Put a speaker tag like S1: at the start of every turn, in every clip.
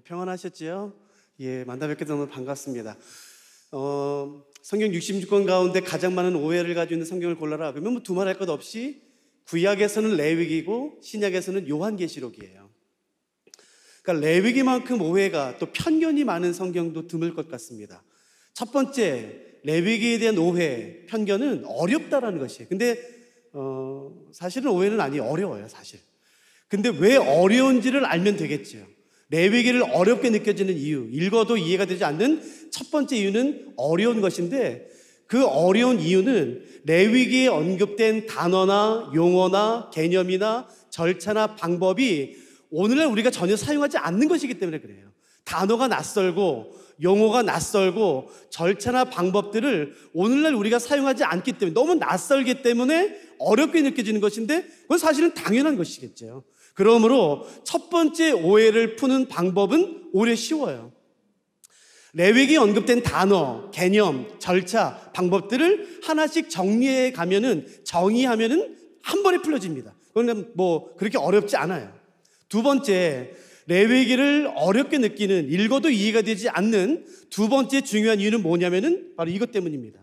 S1: 평안하셨지요? 만나 뵙게 너무 반갑습니다. 성경 66권 가운데 가장 많은 오해를 가지고 있는 성경을 골라라. 그러면 두말할 것 없이 구약에서는 레위기고 신약에서는 요한계시록이에요. 그러니까 레위기만큼 오해가 또 편견이 많은 성경도 드물 것 같습니다. 첫 번째, 레위기에 대한 오해, 편견은 어렵다라는 것이에요. 근데 사실은 오해는 아니에요. 어려워요, 사실. 근데 왜 어려운지를 알면 되겠죠. 레위기를 어렵게 느껴지는 이유, 읽어도 이해가 되지 않는 첫 번째 이유는 어려운 것인데, 그 어려운 이유는 레위기에 언급된 단어나 용어나 개념이나 절차나 방법이 오늘날 우리가 전혀 사용하지 않는 것이기 때문에 그래요. 단어가 낯설고 용어가 낯설고 절차나 방법들을 오늘날 우리가 사용하지 않기 때문에, 너무 낯설기 때문에 어렵게 느껴지는 것인데, 그건 사실은 당연한 것이겠죠. 그러므로 첫 번째 오해를 푸는 방법은 오히려 쉬워요. 레위기에 언급된 단어, 개념, 절차, 방법들을 하나씩 정리해 가면은, 정의하면은 한 번에 풀어집니다. 그건 그렇게 어렵지 않아요. 두 번째, 레위기를 어렵게 느끼는, 읽어도 이해가 되지 않는 두 번째 중요한 이유는 뭐냐면은 바로 이것 때문입니다.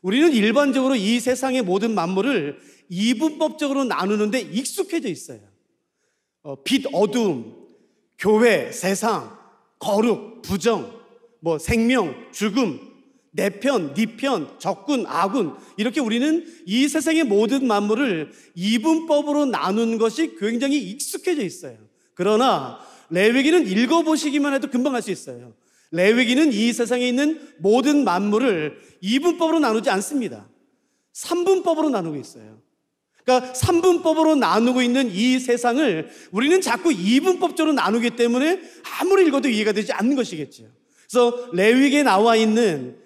S1: 우리는 일반적으로 이 세상의 모든 만물을 이분법적으로 나누는데 익숙해져 있어요. 빛, 어두움, 교회, 세상, 거룩, 부정, 생명, 죽음, 내 편, 네 편, 적군, 악군, 이렇게 우리는 이 세상의 모든 만물을 이분법으로 나눈 것이 굉장히 익숙해져 있어요. 그러나 레위기는 읽어보시기만 해도 금방 알 수 있어요. 레위기는 이 세상에 있는 모든 만물을 이분법으로 나누지 않습니다. 삼분법으로 나누고 있어요. 그러니까 삼분법으로 나누고 있는 이 세상을 우리는 자꾸 이분법적으로 나누기 때문에 아무리 읽어도 이해가 되지 않는 것이겠죠. 그래서 레위기에 나와 있는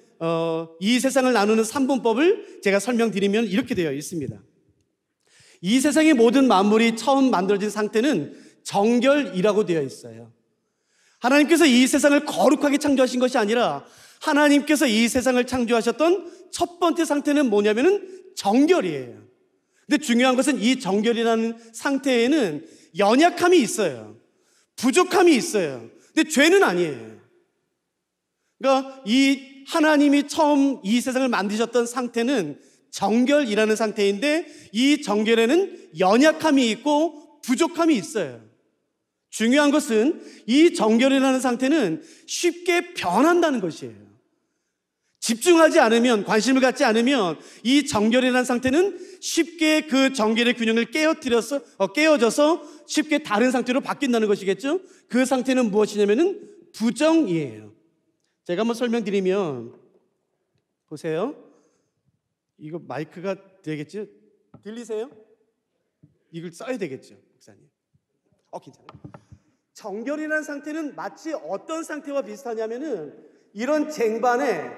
S1: 이 세상을 나누는 삼분법을 제가 설명드리면 이렇게 되어 있습니다. 이 세상의 모든 만물이 처음 만들어진 상태는 정결이라고 되어 있어요. 하나님께서 이 세상을 거룩하게 창조하신 것이 아니라 하나님께서 이 세상을 창조하셨던 첫 번째 상태는 뭐냐면은 정결이에요. 근데 중요한 것은 이 정결이라는 상태에는 연약함이 있어요. 부족함이 있어요. 근데 죄는 아니에요. 그러니까 이 하나님이 처음 이 세상을 만드셨던 상태는 정결이라는 상태인데, 이 정결에는 연약함이 있고 부족함이 있어요. 중요한 것은 이 정결이라는 상태는 쉽게 변한다는 것이에요. 집중하지 않으면, 관심을 갖지 않으면 이 정결이라는 상태는 쉽게 그 정결의 균형을 깨어져서 쉽게 다른 상태로 바뀐다는 것이겠죠. 그 상태는 무엇이냐면은 부정이에요. 제가 한번 설명드리면, 보세요. 이거 마이크가 되겠죠? 들리세요? 이걸 써야 되겠죠, 목사님. 괜찮아요. 정결이라는 상태는 마치 어떤 상태와 비슷하냐면은 이런 쟁반에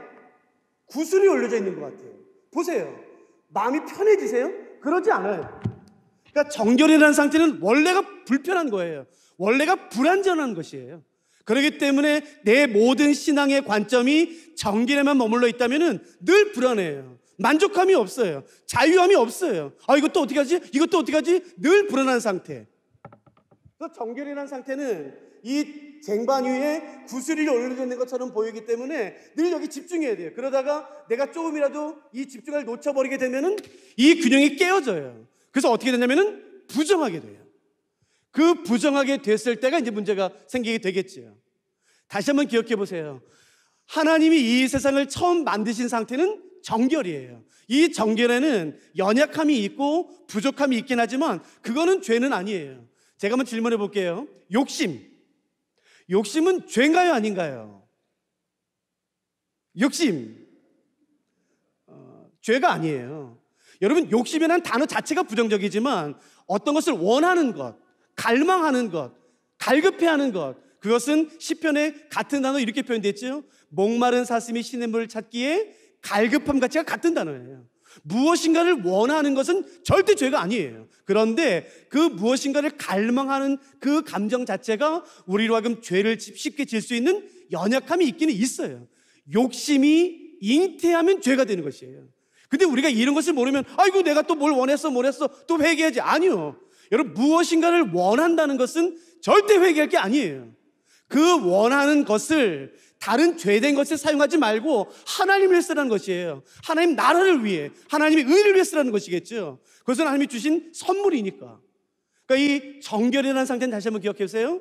S1: 구슬이 올려져 있는 것 같아요. 보세요. 마음이 편해지세요? 그러지 않아요. 그러니까 정결이라는 상태는 원래가 불편한 거예요. 원래가 불완전한 것이에요. 그렇기 때문에 내 모든 신앙의 관점이 정결에만 머물러 있다면은 늘 불안해요. 만족감이 없어요. 자유함이 없어요. 이것도 어떻게 하지? 이것도 어떻게 하지? 늘 불안한 상태. 그래서 정결이라는 상태는 이 쟁반 위에 구슬이 올려져 있는 것처럼 보이기 때문에 늘 여기 집중해야 돼요. 그러다가 내가 조금이라도 이 집중을 놓쳐버리게 되면은 이 균형이 깨어져요. 그래서 어떻게 되냐면은 부정하게 돼요. 그 부정하게 됐을 때가 이제 문제가 생기게 되겠지요. 다시 한번 기억해 보세요. 하나님이 이 세상을 처음 만드신 상태는 정결이에요. 이 정결에는 연약함이 있고 부족함이 있긴 하지만 그거는 죄는 아니에요. 제가 한번 질문해 볼게요. 욕심은 죄인가요, 아닌가요? 욕심 죄가 아니에요. 여러분, 욕심이라는 단어 자체가 부정적이지만 어떤 것을 원하는 것, 갈망하는 것, 갈급해하는 것, 그것은 시편에 같은 단어 이렇게 표현됐죠. 목마른 사슴이 신의 물을 찾기에 갈급함 가치가 같은 단어예요. 무엇인가를 원하는 것은 절대 죄가 아니에요. 그런데 그 무엇인가를 갈망하는 그 감정 자체가 우리로 하여금 죄를 쉽게 질 수 있는 연약함이 있기는 있어요. 욕심이 잉태하면 죄가 되는 것이에요. 근데 우리가 이런 것을 모르면 내가 또 뭘 원했어 또 회개하지. 아니요. 여러분, 무엇인가를 원한다는 것은 절대 회개할 게 아니에요. 그 원하는 것을 다른 죄된 것에 사용하지 말고 하나님을 위해 쓰라는 것이에요. 하나님 나라를 위해, 하나님의 의를 위해 쓰라는 것이겠죠. 그것은 하나님이 주신 선물이니까. 그러니까 이 정결이라는 상태는 다시 한번 기억해 보세요.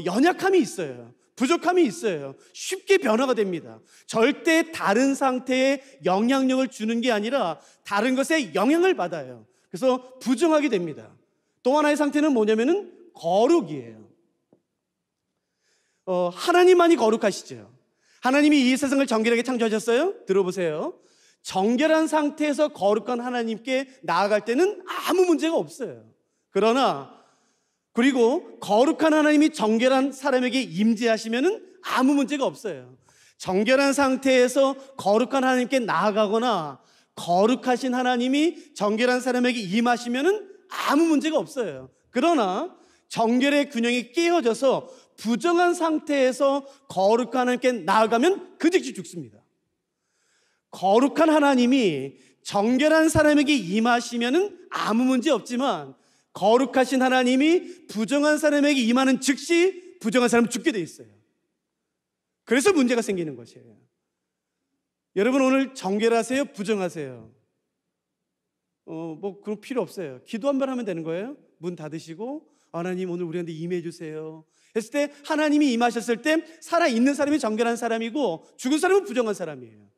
S1: 연약함이 있어요. 부족함이 있어요. 쉽게 변화가 됩니다. 절대 다른 상태에 영향력을 주는 게 아니라 다른 것에 영향을 받아요. 그래서 부정하게 됩니다. 또 하나의 상태는 뭐냐면은 거룩이에요. 하나님만이 거룩하시죠. 하나님이 이 세상을 정결하게 창조하셨어요? 들어보세요. 정결한 상태에서 거룩한 하나님께 나아갈 때는 아무 문제가 없어요. 그러나 그리고 거룩한 하나님이 정결한 사람에게 임재하시면은 아무 문제가 없어요. 정결한 상태에서 거룩한 하나님께 나아가거나 거룩하신 하나님이 정결한 사람에게 임하시면은 아무 문제가 없어요. 그러나 정결의 균형이 깨어져서 부정한 상태에서 거룩한 하나님께 나아가면 그 즉시 죽습니다. 거룩한 하나님이 정결한 사람에게 임하시면은 아무 문제 없지만 거룩하신 하나님이 부정한 사람에게 임하는 즉시 부정한 사람은 죽게 돼 있어요. 그래서 문제가 생기는 것이에요. 여러분 오늘 정결하세요? 부정하세요? 그런 필요 없어요. 기도 한 번 하면 되는 거예요. 문 닫으시고 하나님 오늘 우리한테 임해 주세요 했을 때 하나님이 임하셨을 때 살아있는 사람이 정결한 사람이고 죽은 사람은 부정한 사람이에요.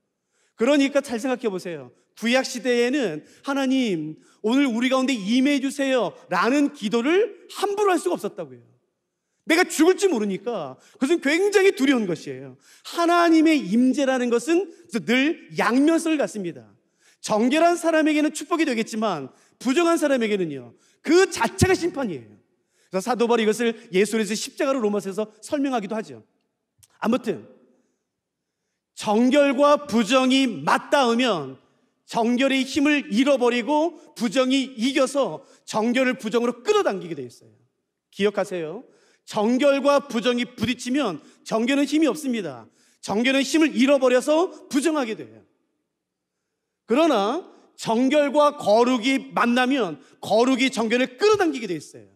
S1: 그러니까 잘 생각해 보세요. 구약 시대에는 하나님 오늘 우리 가운데 임해 주세요 라는 기도를 함부로 할 수가 없었다고요. 내가 죽을지 모르니까 그것은 굉장히 두려운 것이에요. 하나님의 임재라는 것은 늘 양면성을 갖습니다. 정결한 사람에게는 축복이 되겠지만 부정한 사람에게는요 그 자체가 심판이에요. 그래서 사도 바울이 이것을 예수에서 십자가로 로마서에서 설명하기도 하죠. 아무튼 정결과 부정이 맞닿으면 정결의 힘을 잃어버리고 부정이 이겨서 정결을 부정으로 끌어당기게 돼 있어요. 기억하세요. 정결과 부정이 부딪히면 정결은 힘이 없습니다. 정결은 힘을 잃어버려서 부정하게 돼요. 그러나 정결과 거룩이 만나면 거룩이 정결을 끌어당기게 돼 있어요.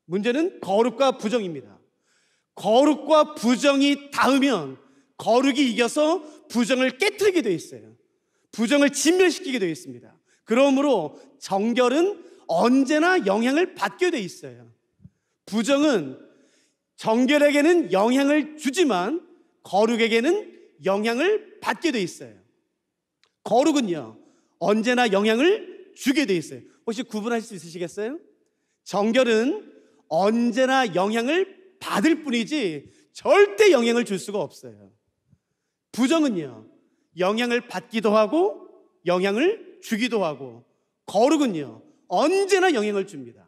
S1: 문제는 거룩과 부정입니다. 거룩과 부정이 닿으면 거룩이 이겨서 부정을 깨트리게 되어 있어요. 부정을 진멸시키게 되어 있습니다. 그러므로 정결은 언제나 영향을 받게 되어 있어요. 부정은 정결에게는 영향을 주지만 거룩에게는 영향을 받게 되어 있어요. 거룩은요 언제나 영향을 주게 되어 있어요. 혹시 구분하실 수 있으시겠어요? 정결은 언제나 영향을 받을 뿐이지 절대 영향을 줄 수가 없어요. 부정은요 영향을 받기도 하고 영향을 주기도 하고 거룩은요 언제나 영향을 줍니다.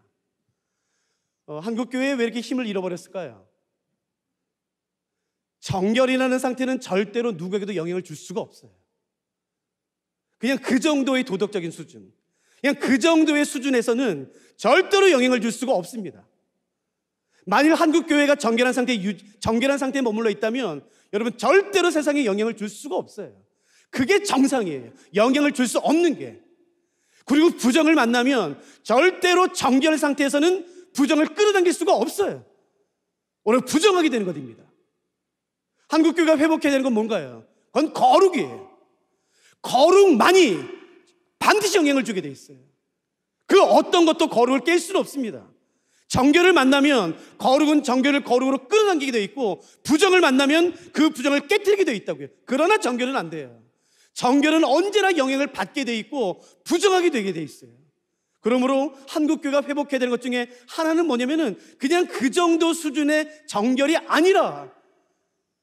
S1: 한국교회에 왜 이렇게 힘을 잃어버렸을까요? 정결이라는 상태는 절대로 누구에게도 영향을 줄 수가 없어요. 그냥 그 정도의 도덕적인 수준, 그냥 그 정도의 수준에서는 절대로 영향을 줄 수가 없습니다. 만일 한국교회가 정결한 상태에 머물러 있다면 여러분 절대로 세상에 영향을 줄 수가 없어요. 그게 정상이에요. 영향을 줄 수 없는 게. 그리고 부정을 만나면 절대로 정결 상태에서는 부정을 끌어당길 수가 없어요. 오늘 부정하게 되는 것입니다. 한국교회가 회복해야 되는 건 뭔가요? 그건 거룩이에요. 거룩만이 반드시 영향을 주게 돼 있어요. 그 어떤 것도 거룩을 깰 수는 없습니다. 정결을 만나면 거룩은 정결을 거룩으로 끌어당기게 되어 있고 부정을 만나면 그 부정을 깨트리게 되어 있다고요. 그러나 정결은 안 돼요. 정결은 언제나 영향을 받게 되어 있고 부정하게 되게 되어 있어요. 그러므로 한국교회가 회복해야 되는 것 중에 하나는 뭐냐면은 그냥 그 정도 수준의 정결이 아니라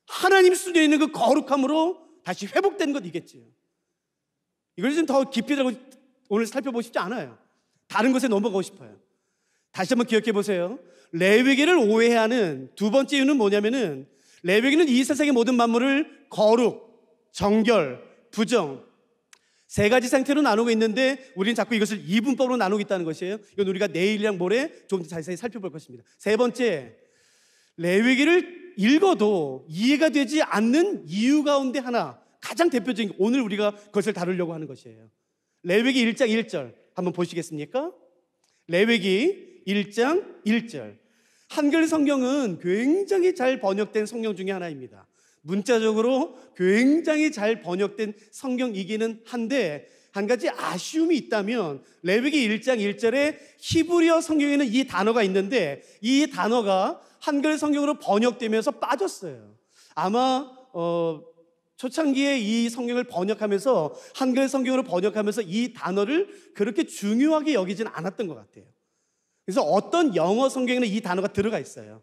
S1: 하나님 수준에 있는 그 거룩함으로 다시 회복되는 것이겠지요. 이걸 좀 더 깊이 들어가고 오늘 살펴보고 싶지 않아요. 다른 것에 넘어가고 싶어요. 다시 한번 기억해 보세요. 레위기를 오해하는 두 번째 이유는 뭐냐면은 레위기는 이 세상의 모든 만물을 거룩, 정결, 부정 세 가지 상태로 나누고 있는데 우리는 자꾸 이것을 이분법으로 나누고 있다는 것이에요. 이건 우리가 내일이랑 모레 좀 자세히 살펴볼 것입니다. 세 번째, 레위기를 읽어도 이해가 되지 않는 이유 가운데 하나, 가장 대표적인 오늘 우리가 그것을 다루려고 하는 것이에요. 레위기 1장 1절 한번 보시겠습니까? 레위기 1장 1절 한글 성경은 굉장히 잘 번역된 성경 중에 하나입니다. 문자적으로 굉장히 잘 번역된 성경이기는 한데 한 가지 아쉬움이 있다면 레위기 1장 1절에 히브리어 성경에는 이 단어가 있는데 이 단어가 한글 성경으로 번역되면서 빠졌어요. 아마 초창기에 이 성경을 번역하면서 한글 성경으로 번역하면서 이 단어를 그렇게 중요하게 여기지는 않았던 것 같아요. 그래서 어떤 영어 성경에는 이 단어가 들어가 있어요.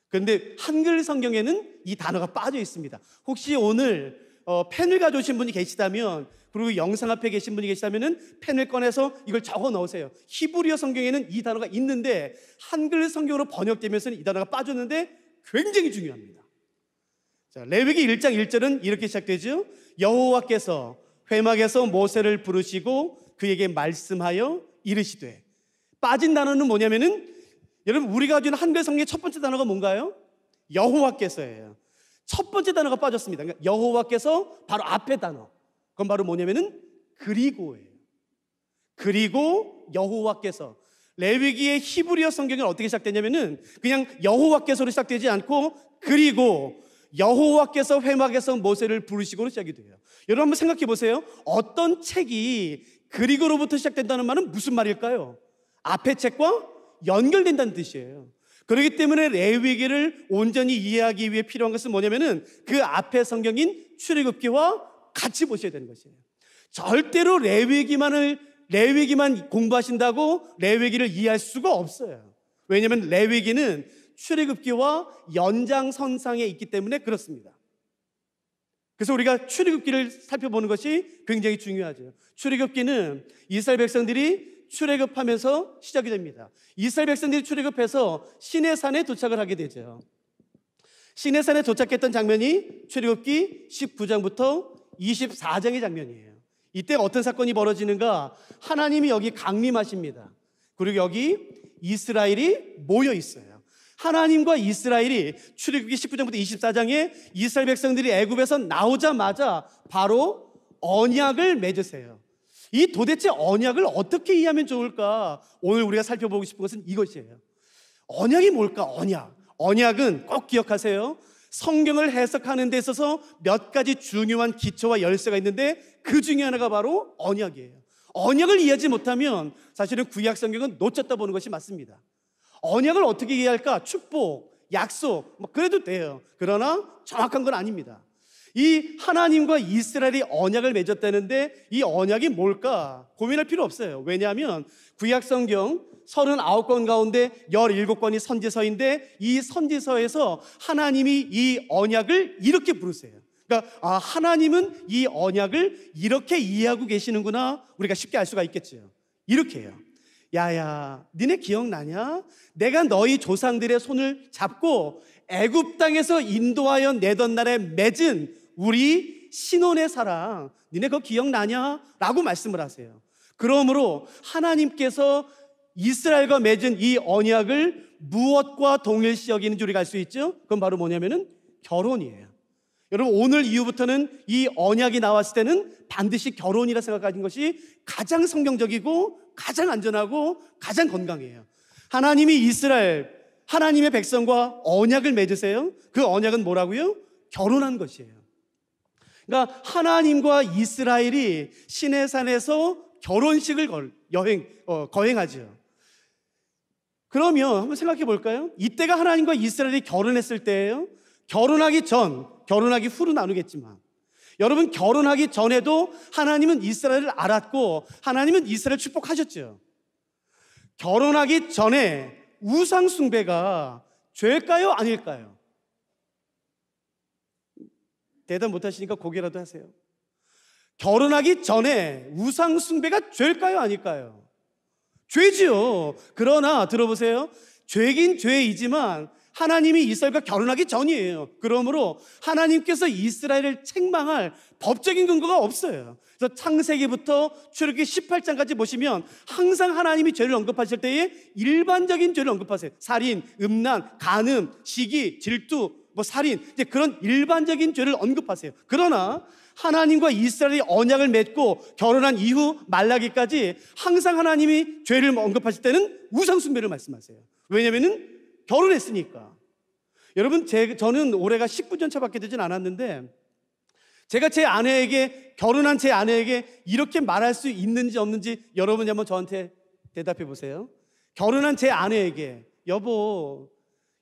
S1: 그런데 한글 성경에는 이 단어가 빠져 있습니다. 혹시 오늘 펜을 가져오신 분이 계시다면, 그리고 영상 앞에 계신 분이 계시다면 펜을 꺼내서 이걸 적어 넣으세요. 히브리어 성경에는 이 단어가 있는데 한글 성경으로 번역되면서는 이 단어가 빠졌는데 굉장히 중요합니다. 자, 레위기 1장 1절은 이렇게 시작되죠. 여호와께서 회막에서 모세를 부르시고 그에게 말씀하여 이르시되. 빠진 단어는 뭐냐면은, 여러분 우리가 가지고 있는 한글 성경의 첫 번째 단어가 뭔가요? 여호와께서예요. 첫 번째 단어가 빠졌습니다. 그러니까 여호와께서 바로 앞에 단어, 그건 바로 뭐냐면은 그리고예요. 그리고 여호와께서. 레위기의 히브리어 성경은 어떻게 시작되냐면은 그냥 여호와께서로 시작되지 않고 그리고 여호와께서 회막에서 모세를 부르시고로 시작이 돼요. 여러분 한번 생각해 보세요. 어떤 책이 그리고로부터 시작된다는 말은 무슨 말일까요? 앞의 책과 연결된다는 뜻이에요. 그렇기 때문에 레위기를 온전히 이해하기 위해 필요한 것은 뭐냐면은 그 앞의 성경인 출애굽기와 같이 보셔야 되는 것이에요. 절대로 레위기만 공부하신다고 레위기를 이해할 수가 없어요. 왜냐하면 레위기는 출애굽기와 연장선상에 있기 때문에 그렇습니다. 그래서 우리가 출애굽기를 살펴보는 것이 굉장히 중요하죠. 출애굽기는 이스라엘 백성들이 출애굽하면서 시작이 됩니다. 이스라엘 백성들이 출애굽해서 시내산에 도착을 하게 되죠. 시내산에 도착했던 장면이 출애굽기 19장부터 24장의 장면이에요. 이때 어떤 사건이 벌어지는가? 하나님이 여기 강림하십니다. 그리고 여기 이스라엘이 모여 있어요. 하나님과 이스라엘이 출애굽기 19장부터 24장에 이스라엘 백성들이 애굽에서 나오자마자 바로 언약을 맺으세요. 이 도대체 언약을 어떻게 이해하면 좋을까? 오늘 우리가 살펴보고 싶은 것은 이것이에요. 언약이 뭘까? 언약은 꼭 기억하세요. 성경을 해석하는 데 있어서 몇 가지 중요한 기초와 열쇠가 있는데 그 중에 하나가 바로 언약이에요. 언약을 이해하지 못하면 사실은 구약 성경은 놓쳤다 보는 것이 맞습니다. 언약을 어떻게 이해할까? 축복, 약속, 그래도 돼요. 그러나 정확한 건 아닙니다. 이 하나님과 이스라엘이 언약을 맺었다는데 이 언약이 뭘까? 고민할 필요 없어요. 왜냐하면 구약 성경 39권 가운데 17권이 선지서인데 이 선지서에서 하나님이 이 언약을 이렇게 부르세요. 그러니까 하나님은 이 언약을 이렇게 이해하고 계시는구나, 우리가 쉽게 알 수가 있겠죠. 이렇게 해요. 야야, 니네 기억나냐? 내가 너희 조상들의 손을 잡고 애굽 땅에서 인도하여 내던 날에 맺은 우리 신혼의 사랑, 니네 그거 기억나냐? 라고 말씀을 하세요. 그러므로 하나님께서 이스라엘과 맺은 이 언약을 무엇과 동일시 여기는지 우리가 알 수 있죠? 그건 바로 뭐냐면은 결혼이에요. 여러분 오늘 이후부터는 이 언약이 나왔을 때는 반드시 결혼이라 생각하는 것이 가장 성경적이고 가장 안전하고 가장 건강해요. 하나님이 이스라엘, 하나님의 백성과 언약을 맺으세요. 그 언약은 뭐라고요? 결혼한 것이에요. 그러니까 하나님과 이스라엘이 시내산에서 결혼식을 거행하죠. 그러면 한번 생각해 볼까요? 이때가 하나님과 이스라엘이 결혼했을 때예요. 결혼하기 전, 결혼하기 후로 나누겠지만 여러분 결혼하기 전에도 하나님은 이스라엘을 알았고 하나님은 이스라엘을 축복하셨죠. 결혼하기 전에 우상 숭배가 죄일까요? 아닐까요? 대답 못하시니까 고개라도 하세요. 결혼하기 전에 우상 숭배가 죄일까요? 아닐까요? 죄지요. 그러나 들어보세요. 죄긴 죄이지만 하나님이 이스라엘과 결혼하기 전이에요. 그러므로 하나님께서 이스라엘을 책망할 법적인 근거가 없어요. 그래서 창세기부터 출애굽기 18장까지 보시면 항상 하나님이 죄를 언급하실 때에 일반적인 죄를 언급하세요. 살인, 음란, 간음, 시기, 질투, 살인, 이제 그런 일반적인 죄를 언급하세요. 그러나 하나님과 이스라엘이 언약을 맺고 결혼한 이후 말라기까지 항상 하나님이 죄를 언급하실 때는 우상숭배를 말씀하세요. 왜냐하면 결혼했으니까. 여러분, 저는 올해가 19년 차밖에 되진 않았는데 제가 결혼한 제 아내에게 이렇게 말할 수 있는지 없는지 여러분이 한번 저한테 대답해 보세요. 결혼한 제 아내에게, 여보,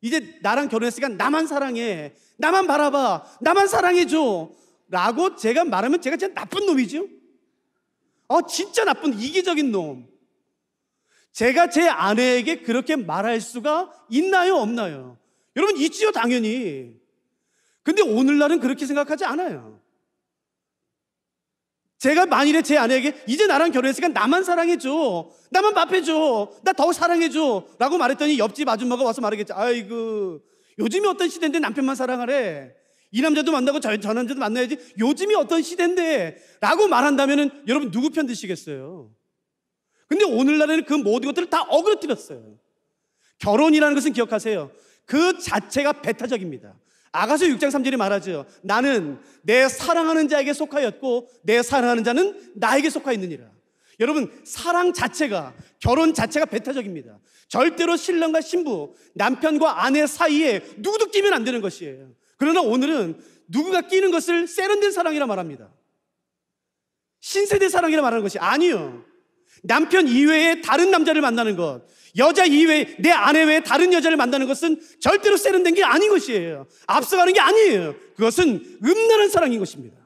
S1: 이제 나랑 결혼했으니까 나만 사랑해, 나만 바라봐, 나만 사랑해줘 라고 제가 말하면 제가 진짜 나쁜 놈이죠. 진짜 나쁜 이기적인 놈. 제가 제 아내에게 그렇게 말할 수가 있나요, 없나요? 여러분, 있지요, 당연히. 근데 오늘날은 그렇게 생각하지 않아요. 제가 만일에 제 아내에게 이제 나랑 결혼했으니까 나만 사랑해줘, 나만 밥해줘, 나 더 사랑해줘 라고 말했더니 옆집 아줌마가 와서 말하겠죠. 아이고, 요즘이 어떤 시대인데 남편만 사랑하래, 이 남자도 만나고 저 남자도 만나야지, 요즘이 어떤 시대인데 라고 말한다면 여러분 누구 편 드시겠어요? 근데 오늘날에는 그 모든 것들을 다 어그러뜨렸어요. 결혼이라는 것은 기억하세요, 그 자체가 배타적입니다. 아가서 6장 3절이 말하죠. 나는 내 사랑하는 자에게 속하였고 내 사랑하는 자는 나에게 속하였느니라. 여러분, 사랑 자체가, 결혼 자체가 배타적입니다. 절대로 신랑과 신부, 남편과 아내 사이에 누구도 끼면 안 되는 것이에요. 그러나 오늘은 누구가 끼는 것을 세련된 사랑이라 말합니다. 신세대 사랑이라 말하는 것이 아니요, 남편 이외에 다른 남자를 만나는 것, 여자 이외에, 내 아내 외에 다른 여자를 만나는 것은 절대로 세련된 게 아닌 것이에요. 앞서가는 게 아니에요. 그것은 음란한 사랑인 것입니다.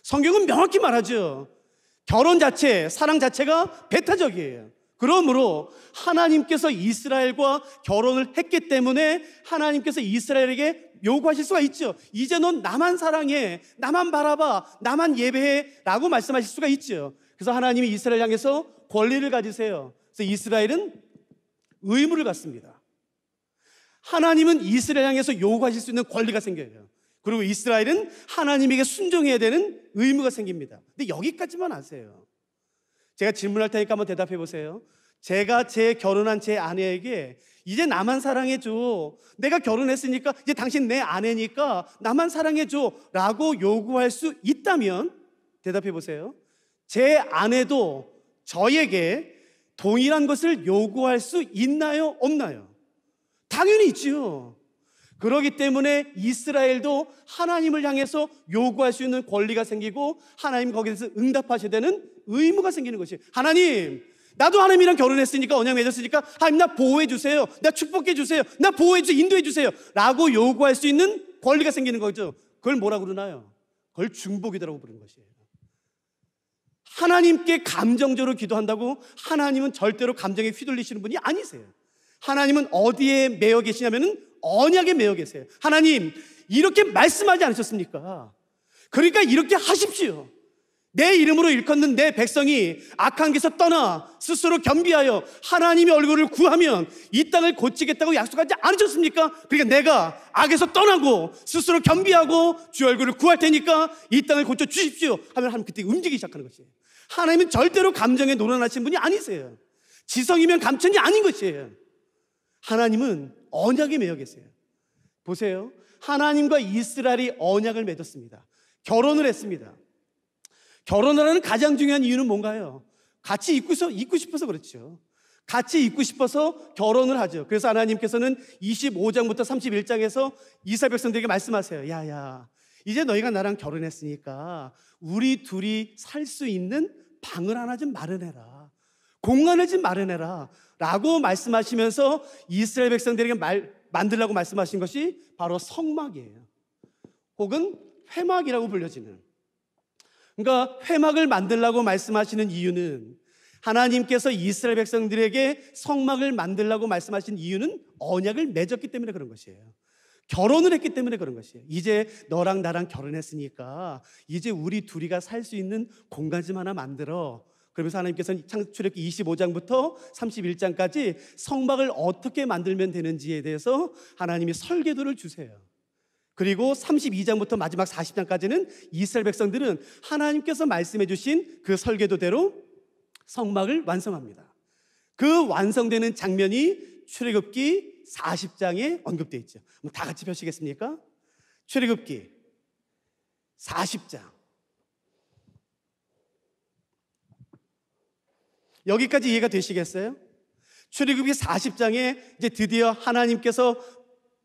S1: 성경은 명확히 말하죠. 결혼 자체, 사랑 자체가 배타적이에요. 그러므로 하나님께서 이스라엘과 결혼을 했기 때문에 하나님께서 이스라엘에게 요구하실 수가 있죠. 이제 넌 나만 사랑해, 나만 바라봐, 나만 예배해 라고 말씀하실 수가 있죠. 그래서 하나님이 이스라엘 향해서 권리를 가지세요. 그래서 이스라엘은 의무를 갖습니다. 하나님은 이스라엘 향해서 요구하실 수 있는 권리가 생겨요. 그리고 이스라엘은 하나님에게 순종해야 되는 의무가 생깁니다. 근데 여기까지만 아세요. 제가 질문할 테니까 한번 대답해 보세요. 제가 결혼한 제 아내에게 이제 나만 사랑해줘, 내가 결혼했으니까 이제 당신 내 아내니까 나만 사랑해줘 라고 요구할 수 있다면 대답해 보세요. 제 아내도 저에게 동일한 것을 요구할 수 있나요, 없나요? 당연히 있지요. 그렇기 때문에 이스라엘도 하나님을 향해서 요구할 수 있는 권리가 생기고 하나님 거기에서 응답하셔야 되는 의무가 생기는 것이에요. 하나님, 나도 하나님이랑 결혼했으니까, 언약 맺었으니까 하나님 나 보호해 주세요, 나 축복해 주세요, 나 보호해 주세요, 인도해 주세요 라고 요구할 수 있는 권리가 생기는 거죠. 그걸 뭐라고 그러나요? 그걸 중복이라고 부르는 것이에요. 하나님께 감정적으로 기도한다고 하나님은 절대로 감정에 휘둘리시는 분이 아니세요. 하나님은 어디에 매여 계시냐면은 언약에 매여 계세요. 하나님, 이렇게 말씀하지 않으셨습니까? 그러니까 이렇게 하십시오. 내 이름으로 일컫는 내 백성이 악한 길에서 떠나 스스로 겸비하여 하나님의 얼굴을 구하면 이 땅을 고치겠다고 약속하지 않으셨습니까? 그러니까 내가 악에서 떠나고 스스로 겸비하고 주의 얼굴을 구할 테니까 이 땅을 고쳐 주십시오 하면 하나님 그때 움직이기 시작하는 것이에요. 하나님은 절대로 감정에 노련하신 분이 아니세요. 지성이면 감천이 아닌 것이에요. 하나님은 언약에 매여 계세요. 보세요, 하나님과 이스라엘이 언약을 맺었습니다. 결혼을 했습니다. 결혼을 하는 가장 중요한 이유는 뭔가요? 같이 있고 싶어서 그렇죠. 같이 있고 싶어서 결혼을 하죠. 그래서 하나님께서는 25장부터 31장에서 이스라엘 백성들에게 말씀하세요. 야야, 이제 너희가 나랑 결혼했으니까 우리 둘이 살 수 있는 방을 하나 좀 마련해라, 공간을 좀 마련해라 라고 말씀하시면서 이스라엘 백성들에게 만들라고 말씀하신 것이 바로 성막이에요. 혹은 회막이라고 불려지는, 그러니까 회막을 만들라고 말씀하시는 이유는, 하나님께서 이스라엘 백성들에게 성막을 만들라고 말씀하신 이유는 언약을 맺었기 때문에 그런 것이에요. 결혼을 했기 때문에 그런 것이에요. 이제 너랑 나랑 결혼했으니까 이제 우리 둘이가 살 수 있는 공간 좀 하나 만들어. 그러면서 하나님께서는 창세기 25장부터 31장까지 성막을 어떻게 만들면 되는지에 대해서 하나님이 설계도를 주세요. 그리고 32장부터 마지막 40장까지는 이스라엘 백성들은 하나님께서 말씀해 주신 그 설계도대로 성막을 완성합니다. 그 완성되는 장면이 출애굽기 40장에 언급되어 있죠. 다 같이 펴시겠습니까? 출애굽기 40장. 여기까지 이해가 되시겠어요? 출애굽기 40장에 이제 드디어 하나님께서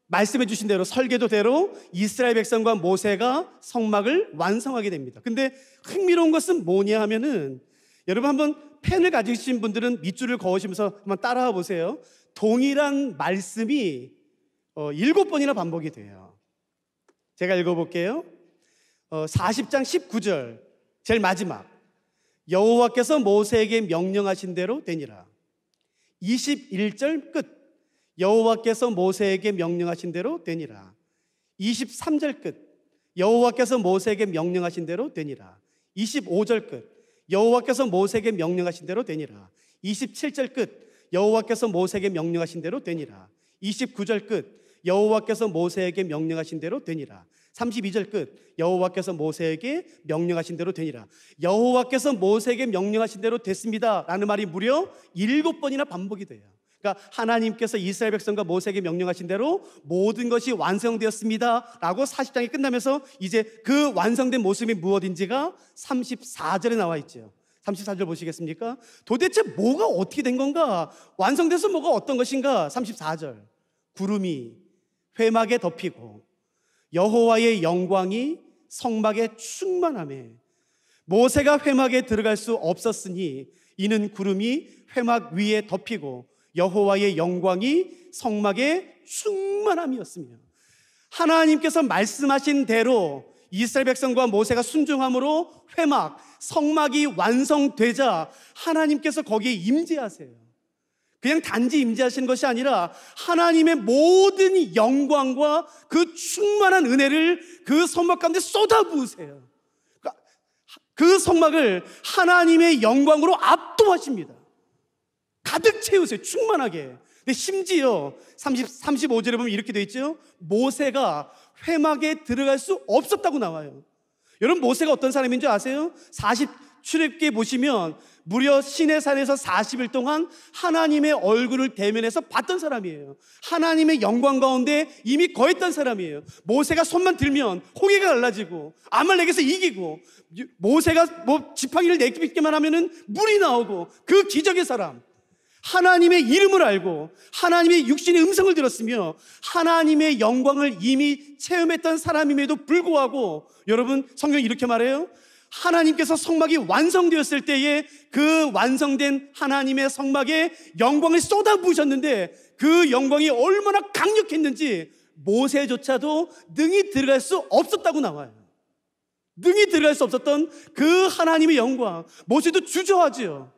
S1: 말씀해 주신 대로, 설계도대로 이스라엘 백성과 모세가 성막을 완성하게 됩니다. 근데 흥미로운 것은 뭐냐 하면은, 여러분 한번 펜을 가지신 분들은 밑줄을 그으시면서 한번 따라와 보세요. 동일한 말씀이 7번이나 반복이 돼요. 제가 읽어볼게요. 40장 19절 제일 마지막, 여호와께서 모세에게 명령하신 대로 되니라. 21절 끝, 여호와께서 모세에게 명령하신 대로 되니라. 23절 끝, 여호와께서 모세에게 명령하신 대로 되니라. 25절 끝, 여호와께서 모세에게 명령하신 대로 되니라. 27절 끝, 여호와께서 모세에게 명령하신 대로 되니라. 29절 끝, 여호와께서 모세에게 명령하신 대로 되니라. 32절 끝, 여호와께서 모세에게 명령하신 대로 되니라. 여호와께서 모세에게 명령하신 대로 됐습니다 라는 말이 무려 7번이나 반복이 돼요. 그러니까 하나님께서 이스라엘 백성과 모세에게 명령하신 대로 모든 것이 완성되었습니다 라고 40장이 끝나면서 이제 그 완성된 모습이 무엇인지가 34절에 나와 있죠. 34절 보시겠습니까? 도대체 뭐가 어떻게 된 건가? 완성돼서 뭐가 어떤 것인가? 34절, 구름이 회막에 덮이고 여호와의 영광이 성막에 충만하며 모세가 회막에 들어갈 수 없었으니 이는 구름이 회막 위에 덮이고 여호와의 영광이 성막에 충만함이었으며, 하나님께서 말씀하신 대로 이스라엘 백성과 모세가 순종함으로 회막, 성막이 완성되자 하나님께서 거기에 임재하세요. 그냥 단지 임재하시는 것이 아니라 하나님의 모든 영광과 그 충만한 은혜를 그 성막 가운데 쏟아부으세요. 그 성막을 하나님의 영광으로 압도하십니다. 가득 채우세요. 충만하게. 근데 심지어 35절에 보면 이렇게 되어 있죠. 모세가 회막에 들어갈 수 없었다고 나와요. 여러분, 모세가 어떤 사람인 줄 아세요? 출애굽기에 보시면 무려 시내산에서 40일 동안 하나님의 얼굴을 대면해서 봤던 사람이에요. 하나님의 영광 가운데 이미 거했던 사람이에요. 모세가 손만 들면 홍해가 갈라지고 아말렉에서 이기고, 모세가 지팡이를 내딛기만 하면은 물이 나오고, 그 기적의 사람, 하나님의 이름을 알고 하나님의 육신의 음성을 들었으며 하나님의 영광을 이미 체험했던 사람임에도 불구하고, 여러분, 성경이 이렇게 말해요. 하나님께서 성막이 완성되었을 때에 그 완성된 하나님의 성막에 영광을 쏟아부으셨는데 그 영광이 얼마나 강력했는지 모세조차도 능히 들어갈 수 없었다고 나와요. 능히 들어갈 수 없었던 그 하나님의 영광, 모세도 주저하지요.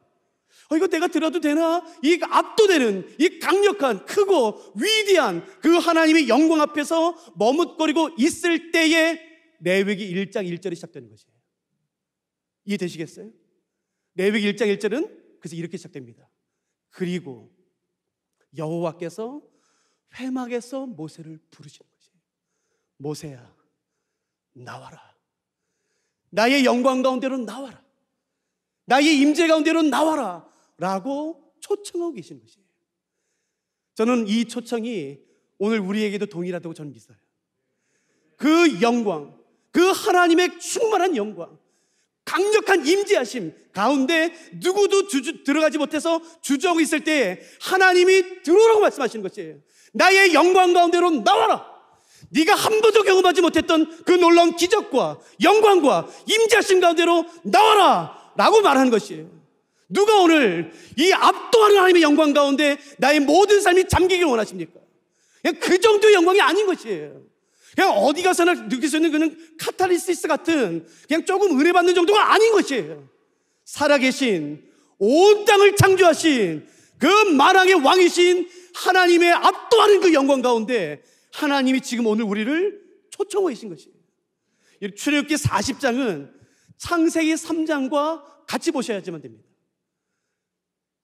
S1: 이거 내가 들어도 되나? 이 압도되는, 이 강력한, 크고 위대한 그 하나님의 영광 앞에서 머뭇거리고 있을 때에 레위기 1장 1절이 시작되는 것이에요. 이해되시겠어요? 레위기 1장 1절은 그래서 이렇게 시작됩니다. 그리고 여호와께서 회막에서 모세를 부르시는 것이에요. 모세야, 나와라. 나의 영광 가운데로 나와라. 나의 임재 가운데로 나와라 라고 초청하고 계시는 것이에요. 저는 이 초청이 오늘 우리에게도 동일하다고 저는 믿어요. 그 영광, 그 하나님의 충만한 영광, 강력한 임재하심 가운데 누구도 들어가지 못해서 주저하고 있을 때 하나님이 들어오라고 말씀하시는 것이에요. 나의 영광 가운데로 나와라. 네가 한 번도 경험하지 못했던 그 놀라운 기적과 영광과 임재하심 가운데로 나와라 라고 말하는 것이에요. 누가 오늘 이 압도하는 하나님의 영광 가운데 나의 모든 삶이 잠기길 원하십니까? 그냥 그 정도의 영광이 아닌 것이에요. 그냥 어디 가서나 느낄 수 있는 그냥 카타르시스 같은 그냥 조금 은혜 받는 정도가 아닌 것이에요. 살아계신, 온 땅을 창조하신 그 만왕의 왕이신 하나님의 압도하는 그 영광 가운데 하나님이 지금 오늘 우리를 초청하고 계신 것이에요. 출애굽기 40장은 창세기 3장과 같이 보셔야지만 됩니다.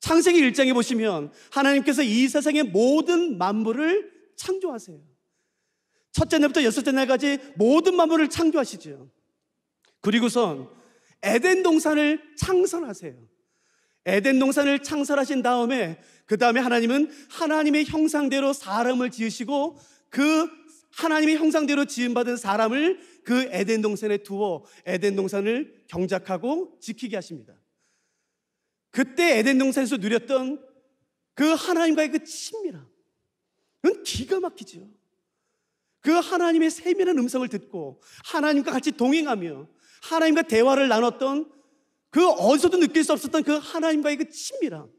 S1: 창세기 1장에 보시면 하나님께서 이 세상의 모든 만물을 창조하세요. 첫째 날부터 여섯째 날까지 모든 만물을 창조하시죠. 그리고선 에덴 동산을 창설하세요. 에덴 동산을 창설하신 다음에 그 다음에 하나님은 하나님의 형상대로 사람을 지으시고 그 하나님의 형상대로 지음받은 사람을 그 에덴 동산에 두어 에덴 동산을 경작하고 지키게 하십니다. 그때 에덴 동산에서 누렸던 그 하나님과의 그 친밀함, 그건 기가 막히죠. 그 하나님의 세밀한 음성을 듣고 하나님과 같이 동행하며 하나님과 대화를 나눴던, 그 어디서도 느낄 수 없었던 그 하나님과의 그 친밀함.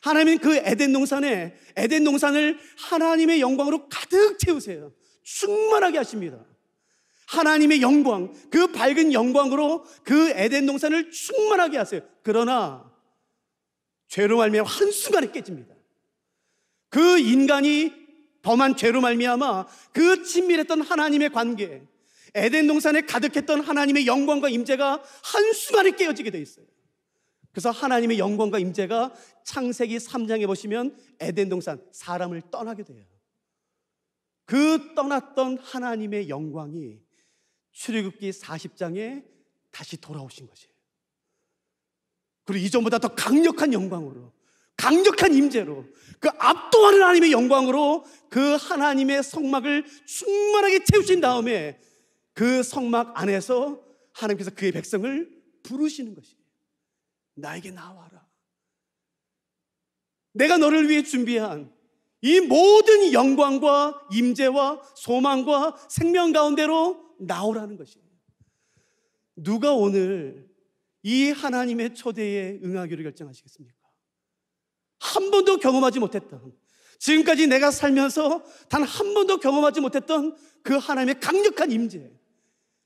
S1: 하나님은 그 에덴 동산을 하나님의 영광으로 가득 채우세요. 충만하게 하십니다. 하나님의 영광, 그 밝은 영광으로 그 에덴 동산을 충만하게 하세요. 그러나 죄로 말미암아 한순간에 깨집니다. 그 인간이 범한 죄로 말미암아 그 친밀했던 하나님의 관계, 에덴 동산에 가득했던 하나님의 영광과 임재가 한순간에 깨어지게 돼 있어요. 그래서 하나님의 영광과 임재가 창세기 3장에 보시면 에덴 동산, 사람을 떠나게 돼요. 그 떠났던 하나님의 영광이 출애굽기 40장에 다시 돌아오신 것이에요. 그리고 이전보다 더 강력한 영광으로, 강력한 임재로, 그 압도하는 하나님의 영광으로 그 하나님의 성막을 충만하게 채우신 다음에 그 성막 안에서 하나님께서 그의 백성을 부르시는 것이에요. 나에게 나와라. 내가 너를 위해 준비한 이 모든 영광과 임재와 소망과 생명 가운데로 나오라는 것이에요. 누가 오늘 이 하나님의 초대에 응하기로 결정하시겠습니까? 한 번도 경험하지 못했던, 지금까지 내가 살면서 단 한 번도 경험하지 못했던 그 하나님의 강력한 임재,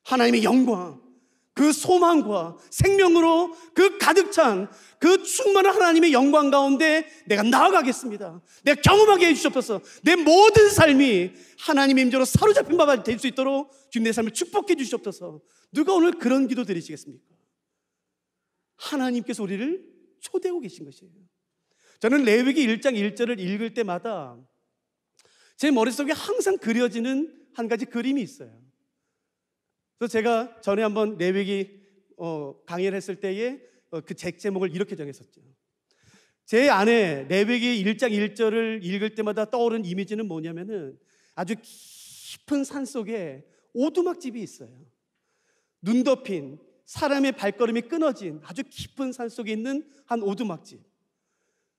S1: 하나님의 영광, 그 소망과 생명으로 그 가득 찬 그 충만한 하나님의 영광 가운데 내가 나아가겠습니다. 내가 경험하게 해주시옵소서. 내 모든 삶이 하나님의 임재로 사로잡힌 바 될 수 있도록 주님 내 삶을 축복해 주시옵소서. 누가 오늘 그런 기도 드리시겠습니까? 하나님께서 우리를 초대하고 계신 것이에요. 저는 레위기 1장 1절을 읽을 때마다 제 머릿속에 항상 그려지는 한 가지 그림이 있어요. 그래서 제가 전에 한번 레위기 강의를 했을 때에 그 제목을 이렇게 정했었죠. 제 안에 레위기 1장 1절을 읽을 때마다 떠오르는 이미지는 뭐냐면은 아주 깊은 산 속에 오두막집이 있어요. 눈 덮인, 사람의 발걸음이 끊어진 아주 깊은 산 속에 있는 한 오두막집.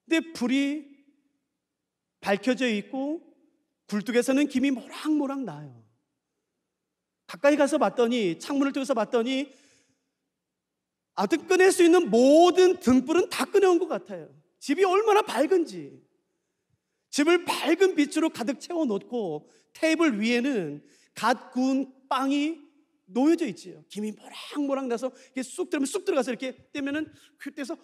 S1: 근데 불이 밝혀져 있고 굴뚝에서는 김이 모락모락 나요. 가까이 가서 봤더니, 창문을 통해서 봤더니 아무튼 꺼낼 수 있는 모든 등불은 다 꺼내온 것 같아요. 집이 얼마나 밝은지. 집을 밝은 빛으로 가득 채워놓고 테이블 위에는 갓 구운 빵이 놓여져 있지요. 김이 모락모락 나서 이게 쑥 들으면 쑥 들어가서 이렇게 떼면은 그때서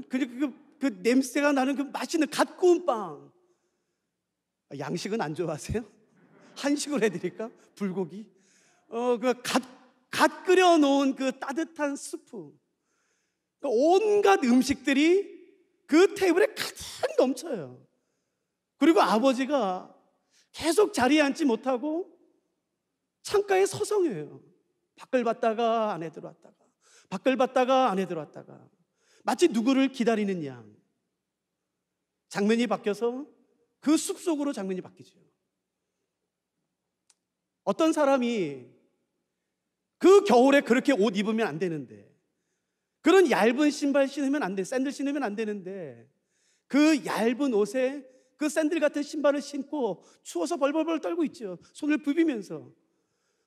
S1: 그 냄새가 나는 그 맛있는 갓 구운 빵. 양식은 안 좋아하세요? 한식으로 해드릴까? 불고기? 갓 끓여놓은 그 따뜻한 스프, 온갖 음식들이 그 테이블에 가득 넘쳐요. 그리고 아버지가 계속 자리에 앉지 못하고 창가에 서성여요. 밖을 봤다가 안에 들어왔다가, 밖을 봤다가 안에 들어왔다가, 마치 누구를 기다리는 양. 장면이 바뀌어서 그 숲속으로 장면이 바뀌죠. 어떤 사람이 그 겨울에 그렇게 옷 입으면 안 되는데, 그런 얇은 신발 신으면 안 돼, 샌들 신으면 안 되는데, 그 얇은 옷에 그 샌들 같은 신발을 신고 추워서 벌벌벌 떨고 있죠. 손을 부비면서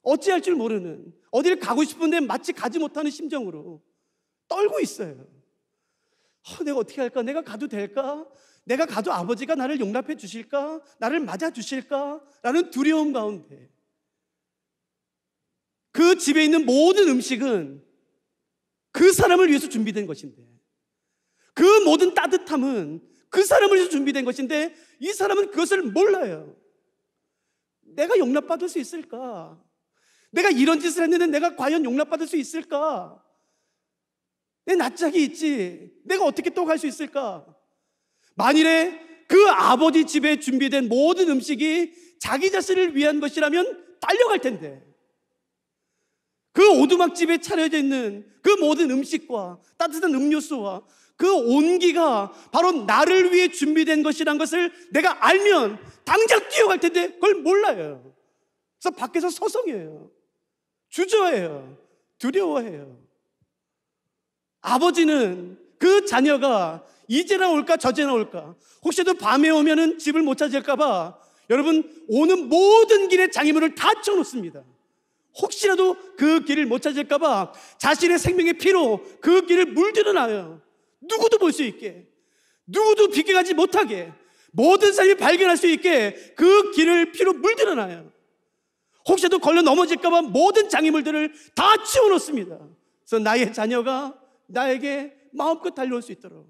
S1: 어찌할 줄 모르는, 어디를 가고 싶은데 마치 가지 못하는 심정으로 떨고 있어요. 내가 어떻게 할까? 내가 가도 될까? 내가 가도 아버지가 나를 용납해 주실까? 나를 맞아 주실까? 라는 두려움 가운데 그 집에 있는 모든 음식은 그 사람을 위해서 준비된 것인데, 그 모든 따뜻함은 그 사람을 위해서 준비된 것인데, 이 사람은 그것을 몰라요. 내가 용납받을 수 있을까? 내가 이런 짓을 했는데 내가 과연 용납받을 수 있을까? 내 낯짝이 있지, 내가 어떻게 또 갈 수 있을까? 만일에 그 아버지 집에 준비된 모든 음식이 자기 자신을 위한 것이라면 딸려갈 텐데, 그 오두막집에 차려져 있는 그 모든 음식과 따뜻한 음료수와 그 온기가 바로 나를 위해 준비된 것이란 것을 내가 알면 당장 뛰어갈 텐데 그걸 몰라요. 그래서 밖에서 서성여요. 주저해요. 두려워해요. 아버지는 그 자녀가 이제나 올까 저제나 올까, 혹시라도 밤에 오면은 집을 못 찾을까 봐 여러분 오는 모든 길에 장애물을 다 쳐놓습니다. 혹시라도 그 길을 못 찾을까 봐 자신의 생명의 피로 그 길을 물들여 놔요. 누구도 볼 수 있게, 누구도 비켜가지 못하게, 모든 사람이 발견할 수 있게 그 길을 피로 물들여 놔요. 혹시라도 걸려 넘어질까 봐 모든 장애물들을 다 치워놓습니다. 그래서 나의 자녀가 나에게 마음껏 달려올 수 있도록.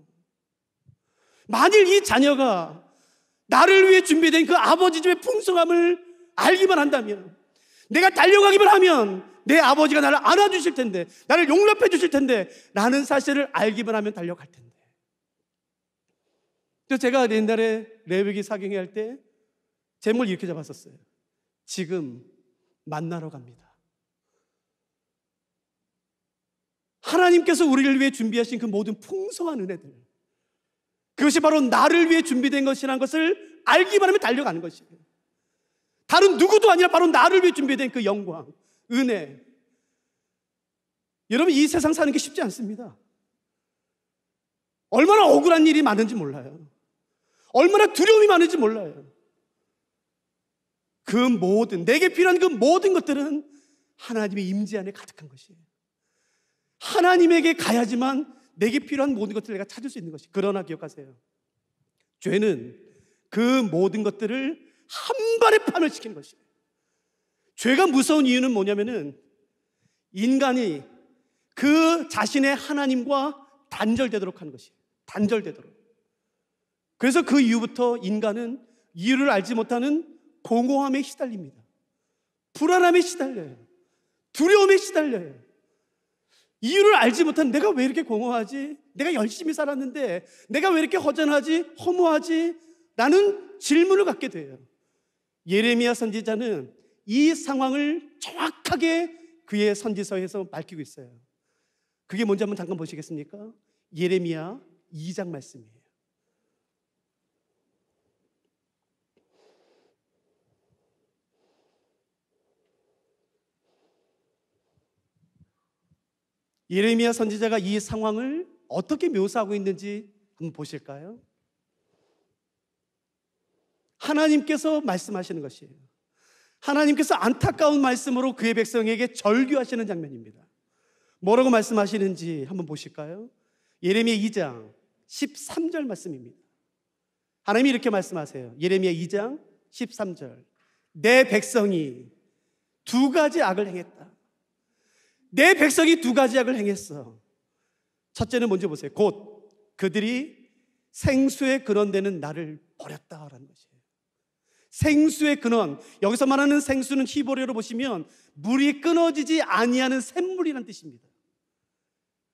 S1: 만일 이 자녀가 나를 위해 준비된 그 아버지 집의 풍성함을 알기만 한다면, 내가 달려가기만 하면 내 아버지가 나를 안아주실 텐데, 나를 용납해 주실 텐데 라는 사실을 알기만 하면 달려갈 텐데. 그래서 제가 옛날에 레위기 사경회 할 때 제목을 이렇게 잡았었어요. 지금 만나러 갑니다. 하나님께서 우리를 위해 준비하신 그 모든 풍성한 은혜들, 그것이 바로 나를 위해 준비된 것이라는 것을 알기만 하면 달려가는 것이에요. 다른 누구도 아니라 바로 나를 위해 준비된 그 영광, 은혜. 여러분, 이 세상 사는 게 쉽지 않습니다. 얼마나 억울한 일이 많은지 몰라요. 얼마나 두려움이 많은지 몰라요. 그 모든, 내게 필요한 그 모든 것들은 하나님의 임재 안에 가득한 것이에요. 하나님에게 가야지만 내게 필요한 모든 것들을 내가 찾을 수 있는 것이에요. 그러나 기억하세요. 죄는 그 모든 것들을 한 발에 파멸시키는 것이에요. 죄가 무서운 이유는 뭐냐면은 인간이 그 자신의 하나님과 단절되도록 하는 것이에요. 단절되도록. 그래서 그 이후부터 인간은 이유를 알지 못하는 공허함에 시달립니다. 불안함에 시달려요. 두려움에 시달려요. 이유를 알지 못한, 내가 왜 이렇게 공허하지? 내가 열심히 살았는데 내가 왜 이렇게 허전하지? 허무하지? 라는 질문을 갖게 돼요. 예레미야 선지자는 이 상황을 정확하게 그의 선지서에서 밝히고 있어요. 그게 뭔지 한번 잠깐 보시겠습니까? 예레미야 2장 말씀이에요. 예레미야 선지자가 이 상황을 어떻게 묘사하고 있는지 한번 보실까요? 하나님께서 말씀하시는 것이에요. 하나님께서 안타까운 말씀으로 그의 백성에게 절규하시는 장면입니다. 뭐라고 말씀하시는지 한번 보실까요? 예레미야 2장 13절 말씀입니다. 하나님이 이렇게 말씀하세요. 예레미야 2장 13절. 내 백성이 두 가지 악을 행했다. 내 백성이 두 가지 악을 행했어. 첫째는 먼저 보세요. 곧 그들이 생수의 근원되는 나를 버렸다라는 것이에요. 생수의 근원, 여기서 말하는 생수는 히브리어로 보시면 물이 끊어지지 아니하는 샘물이라는 뜻입니다.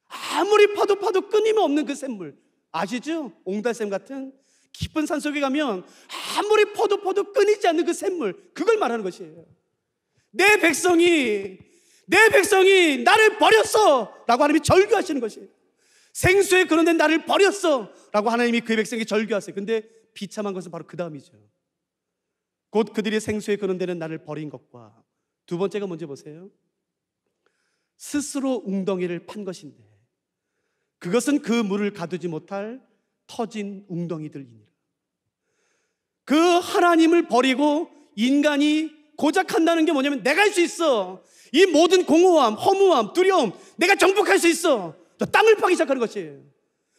S1: 아무리 파도 끊임없는 그 샘물, 아시죠? 옹달샘 같은 깊은 산속에 가면 아무리 퍼도 끊이지 않는 그 샘물, 그걸 말하는 것이에요. 내 백성이 나를 버렸어 라고 하나님이 절규하시는 것이에요. 생수에 근원된 나를 버렸어 라고 하나님이 그의 백성에게 절규하세요. 근데 비참한 것은 바로 그 다음이죠. 곧 그들이 생수에 근원되는 나를 버린 것과, 두 번째가 뭔지 보세요. 스스로 웅덩이를 판 것인데 그것은 그 물을 가두지 못할 터진 웅덩이들이니라. 그 하나님을 버리고 인간이 고작 한다는 게 뭐냐면, 내가 할 수 있어. 이 모든 공허함, 허무함, 두려움 내가 정복할 수 있어. 또 땅을 파기 시작하는 것이에요.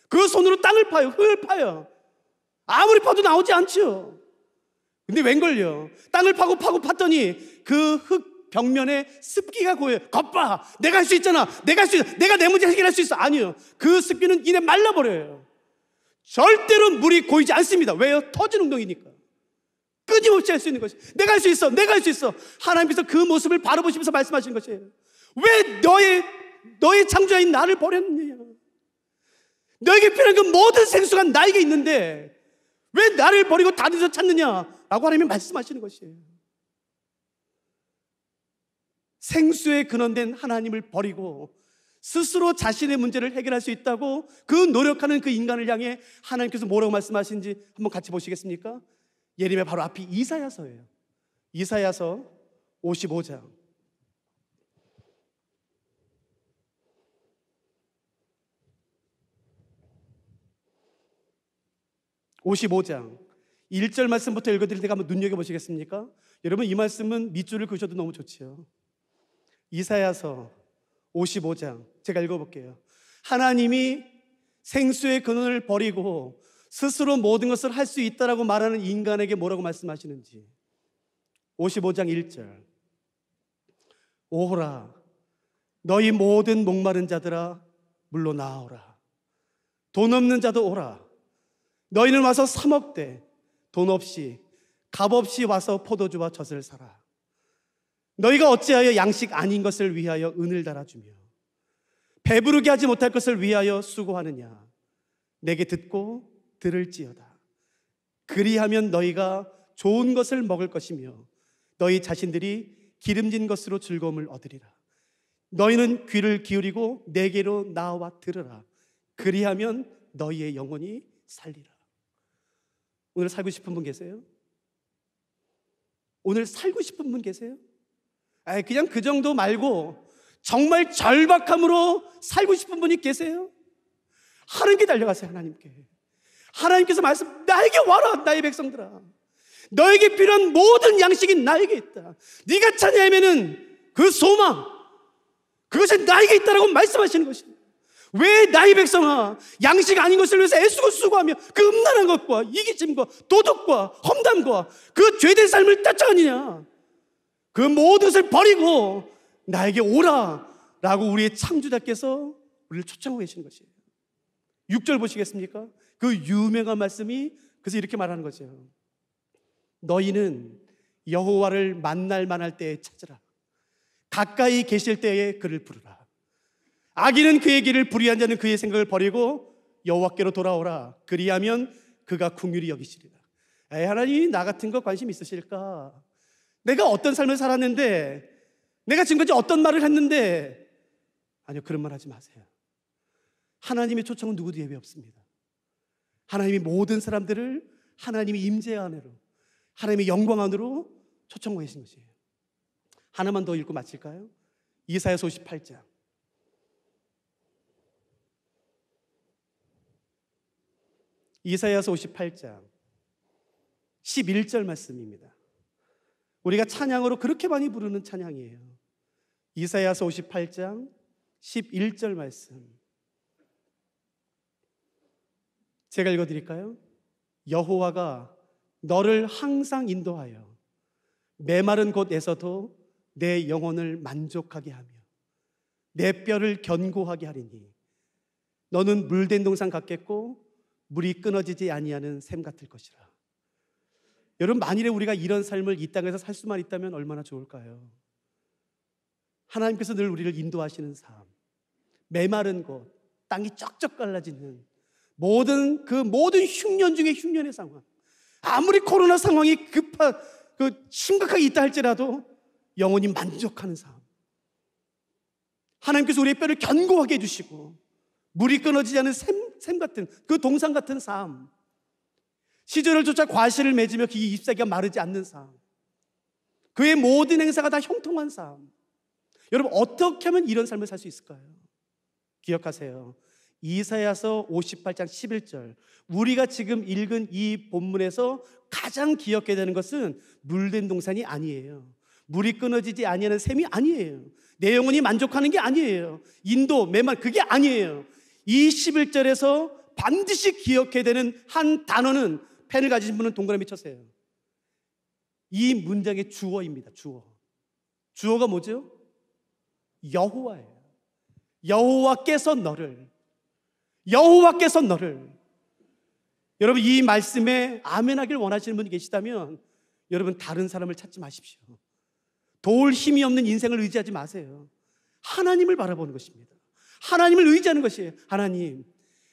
S1: 그 손으로 땅을 파요. 흙을 파요. 아무리 파도 나오지 않죠. 근데 웬걸요, 땅을 파고 팠더니 그 흙 벽면에 습기가 고여요. 겉봐, 내가 할 수 있잖아. 내가 내 문제 해결할 수 있어. 아니요, 그 습기는 이내 말라버려요. 절대로 물이 고이지 않습니다. 왜요? 터진 웅덩이니까. 끊임없이 할 수 있는 것이, 내가 할 수 있어. 하나님께서 그 모습을 바라보시면서 말씀하시는 것이에요. 왜 너의 창조자인 나를 버렸느냐? 너에게 필요한 그 모든 생수가 나에게 있는데 왜 나를 버리고 다른 데서 찾느냐? 라고 하나님이 말씀하시는 것이에요. 생수에 근원된 하나님을 버리고 스스로 자신의 문제를 해결할 수 있다고 그 노력하는 그 인간을 향해 하나님께서 뭐라고 말씀하시는지 한번 같이 보시겠습니까? 예레미야 바로 앞이 이사야서예요. 이사야서 55장. 55장 1절 말씀부터 읽어드릴 때가 한번 눈여겨보시겠습니까? 여러분, 이 말씀은 밑줄을 그으셔도 너무 좋지요. 이사야서 55장 제가 읽어볼게요. 하나님이 생수의 근원을 버리고 스스로 모든 것을 할 수 있다라고 말하는 인간에게 뭐라고 말씀하시는지. 55장 1절. 오호라 너희 모든 목마른 자들아 물로 나아오라. 돈 없는 자도 오라. 너희는 와서 사 먹되 돈 없이 값 없이 와서 포도주와 젖을 사라. 너희가 어찌하여 양식 아닌 것을 위하여 은을 달아주며 배부르게 하지 못할 것을 위하여 수고하느냐. 내게 듣고 들을지어다. 그리하면 너희가 좋은 것을 먹을 것이며 너희 자신들이 기름진 것으로 즐거움을 얻으리라. 너희는 귀를 기울이고 내게로 나와 들으라. 그리하면 너희의 영혼이 살리라. 오늘 살고 싶은 분 계세요? 오늘 살고 싶은 분 계세요? 그냥 그 정도 말고 정말 절박함으로 살고 싶은 분이 계세요? 하나님께 달려가세요. 하나님께. 하나님께서 말씀, 나에게 와라 나의 백성들아. 너에게 필요한 모든 양식이 나에게 있다. 네가 찾아내면은 그 소망, 그것이 나에게 있다라고 말씀하시는 것입니다. 왜 나의 백성아 양식 아닌 것을 위해서 애쓰고 수고하며 그 음란한 것과 이기심과 도덕과 험담과 그 죄된 삶을 쫓아가느냐. 그 모든 것을 버리고 나에게 오라 라고 우리의 창조자께서 우리를 초청하고 계시는 것이에요. 6절 보시겠습니까? 그 유명한 말씀이 그래서 이렇게 말하는 거죠. 너희는 여호와를 만날 만할 때에 찾으라. 가까이 계실 때에 그를 부르라. 악인은 그의 길을 불의한 자는 그의 생각을 버리고 여호와께로 돌아오라. 그리하면 그가 긍휼히 여기시리라. 하나님이 나 같은 거 관심 있으실까? 내가 어떤 삶을 살았는데, 내가 지금까지 어떤 말을 했는데. 아니요, 그런 말 하지 마세요. 하나님의 초청은 누구도 예외 없습니다. 하나님이 모든 사람들을 하나님의 임재 안으로, 하나님의 영광 안으로 초청하고 계신 것이에요. 하나만 더 읽고 마칠까요? 이사야서 58장. 이사야서 58장 11절 말씀입니다. 우리가 찬양으로 그렇게 많이 부르는 찬양이에요. 이사야서 58장 11절 말씀 제가 읽어드릴까요? 여호와가 너를 항상 인도하여 메마른 곳에서도 내 영혼을 만족하게 하며 내 뼈를 견고하게 하리니 너는 물된 동산 같겠고 물이 끊어지지 아니하는 샘 같을 것이라. 여러분, 만일에 우리가 이런 삶을 이 땅에서 살 수만 있다면 얼마나 좋을까요? 하나님께서 늘 우리를 인도하시는 삶, 메마른 곳, 땅이 쩍쩍 갈라지는 모든 흉년 중에 흉년의 상황, 아무리 코로나 상황이 심각하게 있다 할지라도 영원히 만족하는 삶. 하나님께서 우리의 뼈를 견고하게 해주시고 물이 끊어지지 않은 샘 같은 그 동산 같은 삶, 시절을 쫓아 과실을 맺으며 그 잎사귀가 마르지 않는 삶, 그의 모든 행사가 다 형통한 삶. 여러분, 어떻게 하면 이런 삶을 살 수 있을까요? 기억하세요. 이사야서 58장 11절, 우리가 지금 읽은 이 본문에서 가장 기억해야 되는 것은 물된 동산이 아니에요. 물이 끊어지지 아니하는 샘이 아니에요. 내 영혼이 만족하는 게 아니에요. 인도, 메말, 그게 아니에요. 이 11절에서 반드시 기억해야 되는 한 단어는, 펜을 가지신 분은 동그라미 쳐세요. 이 문장의 주어입니다. 주어가 뭐죠? 여호와예요. 여호와께서 너를. 여러분, 이 말씀에 아멘하길 원하시는 분이 계시다면 여러분, 다른 사람을 찾지 마십시오. 도울 힘이 없는 인생을 의지하지 마세요. 하나님을 바라보는 것입니다. 하나님을 의지하는 것이에요.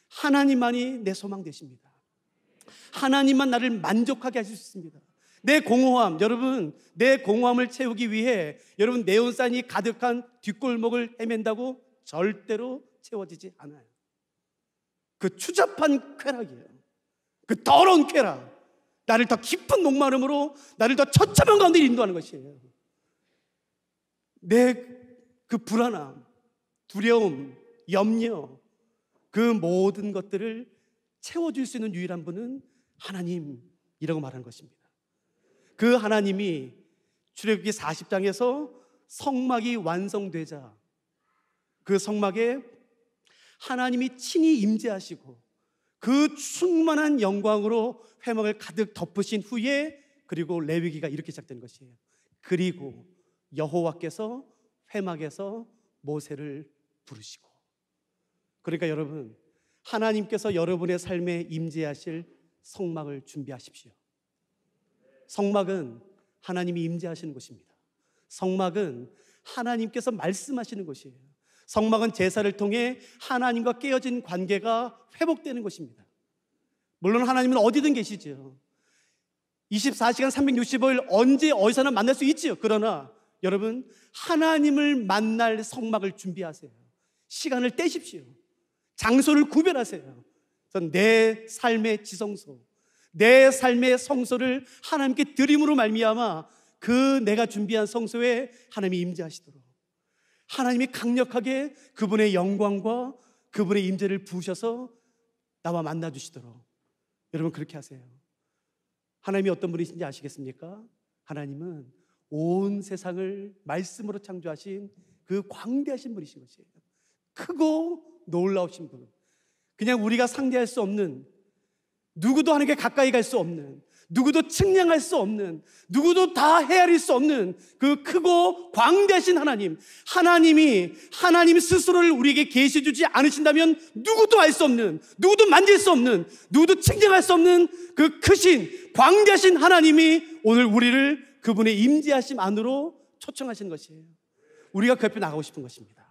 S1: 하나님만이 내 소망 되십니다. 하나님만 나를 만족하게 하실 수 있습니다. 내 공허함, 여러분, 내 공허함을 채우기 위해 여러분 네온산이 가득한 뒷골목을 헤맨다고 절대로 채워지지 않아요. 그 추잡한 쾌락이에요. 그 더러운 쾌락, 나를 더 깊은 목마름으로, 나를 더 처참한 가운데 인도하는 것이에요. 내 그 불안함, 두려움, 염려, 그 모든 것들을 채워줄 수 있는 유일한 분은 하나님이라고 말하는 것입니다. 그 하나님이 출애굽기 40장에서 성막이 완성되자 그 성막에 하나님이 친히 임재하시고 그 충만한 영광으로 회막을 가득 덮으신 후에 그리고 레위기가 이렇게 시작된 것이에요. 그리고 여호와께서 회막에서 모세를 부르시고. 그러니까 여러분, 하나님께서 여러분의 삶에 임재하실 성막을 준비하십시오. 성막은 하나님이 임재하시는 곳입니다. 성막은 하나님께서 말씀하시는 곳이에요. 성막은 제사를 통해 하나님과 깨어진 관계가 회복되는 것입니다. 물론 하나님은 어디든 계시죠. 24시간 365일 언제 어디서나 만날 수 있지요. 그러나 여러분, 하나님을 만날 성막을 준비하세요. 시간을 떼십시오. 장소를 구별하세요. 내 삶의 지성소, 내 삶의 성소를 하나님께 드림으로 말미암아 그 내가 준비한 성소에 하나님이 임재하시도록, 하나님이 강력하게 그분의 영광과 그분의 임재를 부으셔서 나와 만나 주시도록 여러분 그렇게 하세요. 하나님이 어떤 분이신지 아시겠습니까? 하나님은 온 세상을 말씀으로 창조하신 그 광대하신 분이신 것이에요. 크고 놀라우신 분, 그냥 우리가 상대할 수 없는, 누구도 하나님께 가까이 갈 수 없는, 누구도 측량할 수 없는, 누구도 다 헤아릴 수 없는 그 크고 광대하신 하나님, 하나님이 하나님 스스로를 우리에게 계시 주지 않으신다면 누구도 알 수 없는, 누구도 만질 수 없는, 누구도 측량할 수 없는 그 크신 광대하신 하나님이 오늘 우리를 그분의 임재하심 안으로 초청하시는 것이에요. 우리가 그 옆에 나가고 싶은 것입니다.